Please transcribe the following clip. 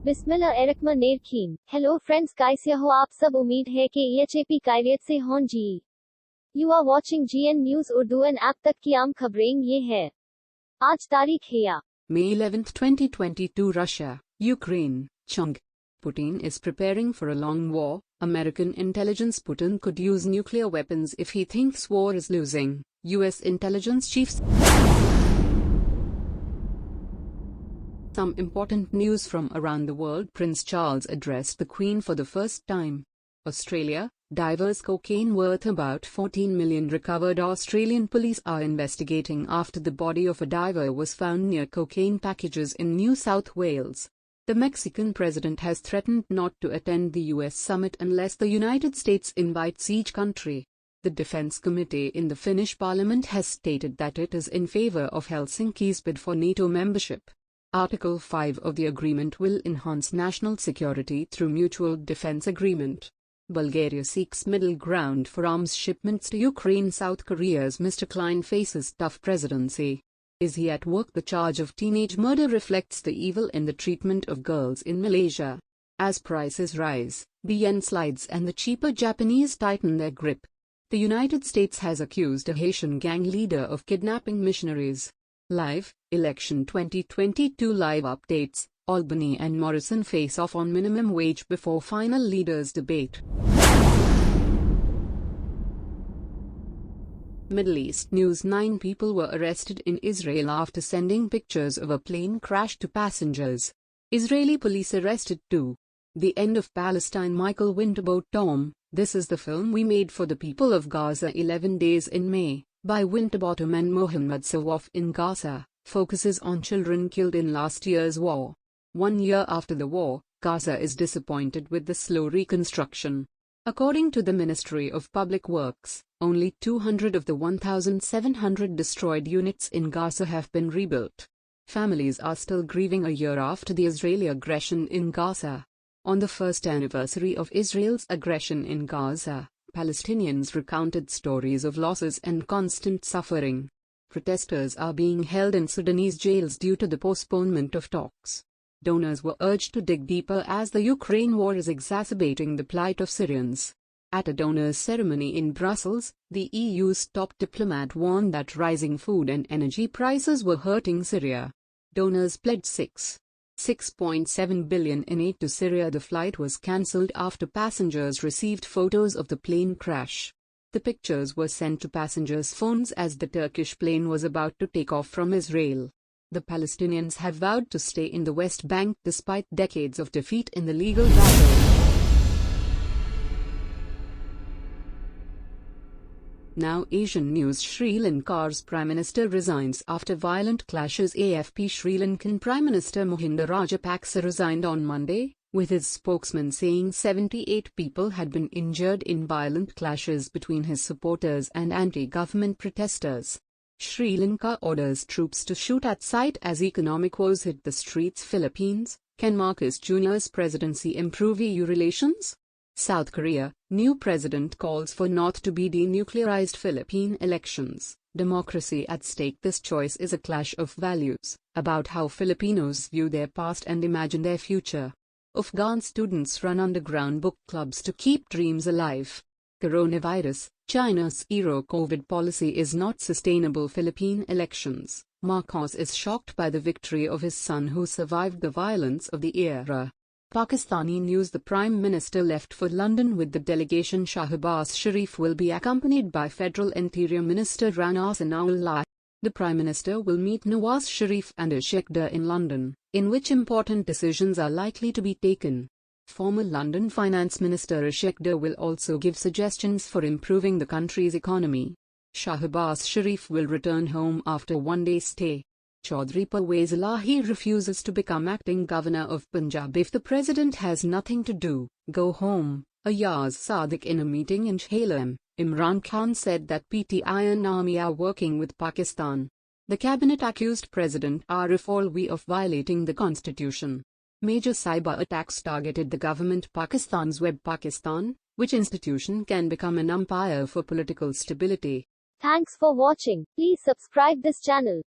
बिस्मिल्लाहिर्रहमानिर्रहीम। Hello friends, कैसे हो आप सब? उम्मीद है कि EHAP खैरियत से हों जी। You are watching GN news Urdu and अब तक की आम खबरें ये है। आज तारीख है या May 11, 2022 Russia, Ukraine, Chung. Putin is preparing for a long war. American intelligence Putin could use nuclear weapons if he thinks war is losing. US intelligence chiefs. Some important news from around the world. Prince Charles addressed the Queen for the first time. Australia, divers cocaine worth about 14 million recovered. Australian police are investigating after the body of a diver was found near cocaine packages in New South Wales. The Mexican president has threatened not to attend the US summit unless the United States invites each country. The Defense Committee in the Finnish parliament has stated that it is in favor of Helsinki's bid for NATO membership. Article 5 of the agreement will enhance national security through mutual defense agreement. Bulgaria seeks middle ground for arms shipments to Ukraine. South Korea's Mr. Klein faces tough presidency. Is he at work? The charge of teenage murder reflects the evil in the treatment of girls in Malaysia. As prices rise, the yen slides and the cheaper Japanese tighten their grip. The United States has accused a Haitian gang leader of kidnapping missionaries. Live, election 2022 live updates. Albany and Morrison face off on minimum wage before final leaders debate. Middle East news. 9 people were arrested in Israel after sending pictures of a plane crash to passengers. Israeli police arrested 2. The End of Palestine. Michael Winterbottom. Tom, this is the film we made for the people of Gaza. 11 Days in May, by Winterbottom and Muhammad Azam in Gaza, focuses on children killed in last year's war. 1 year after the war, Gaza is disappointed with the slow reconstruction. According to the Ministry of Public Works, only 200 of the 1,700 destroyed units in Gaza have been rebuilt. Families are still grieving a year after the Israeli aggression in Gaza. On the first anniversary of Israel's aggression in Gaza, Palestinians recounted stories of losses and constant suffering. Protesters are being held in Sudanese jails due to the postponement of talks. Donors were urged to dig deeper as the Ukraine war is exacerbating the plight of Syrians. At a donors' ceremony in Brussels, the EU's top diplomat warned that rising food and energy prices were hurting Syria. Donors pledged 6.7 billion in aid to Syria. The flight was cancelled after passengers received photos of the plane crash. The pictures were sent to passengers' phones as the Turkish plane was about to take off from Israel. The Palestinians have vowed to stay in the West Bank despite decades of defeat in the legal battle. Now Asian news. Sri Lanka's Prime Minister resigns after violent clashes. AFP. Sri Lankan Prime Minister Mahinda Rajapaksa resigned on Monday, with his spokesman saying 78 people had been injured in violent clashes between his supporters and anti-government protesters. Sri Lanka orders troops to shoot at sight as economic woes hit the streets. Philippines, can Marcos Jr.'s presidency improve EU relations? South Korea, new president calls for not to be denuclearized. Philippine elections, democracy at stake. This choice is a clash of values, about how Filipinos view their past and imagine their future. Afghan students run underground book clubs to keep dreams alive. Coronavirus, China's zero-COVID policy is not sustainable. Philippine elections, Marcos is shocked by the victory of his son who survived the violence of the era. Pakistani news. The Prime Minister left for London with the delegation. Shahbaz Sharif will be accompanied by Federal Interior Minister Rana Sanaullah. The Prime Minister will meet Nawaz Sharif and Sheikh Dar in London, in which important decisions are likely to be taken. Former London Finance Minister Sheikh Dar will also give suggestions for improving the country's economy. Shahbaz Sharif will return home after a one-day stay. Chaudhry Pervez Elahi refuses to become acting governor of Punjab. If the president has nothing to do, go home. Ayaz Sadiq. In a meeting in Jhelum, Imran Khan said that PTI and army are working with Pakistan. The cabinet accused President Arif Alvi of violating the constitution. Major cyber attacks targeted the government. Pakistan's Web. Pakistan, which institution can become an umpire for political stability? Thanks for watching. Please subscribe this channel.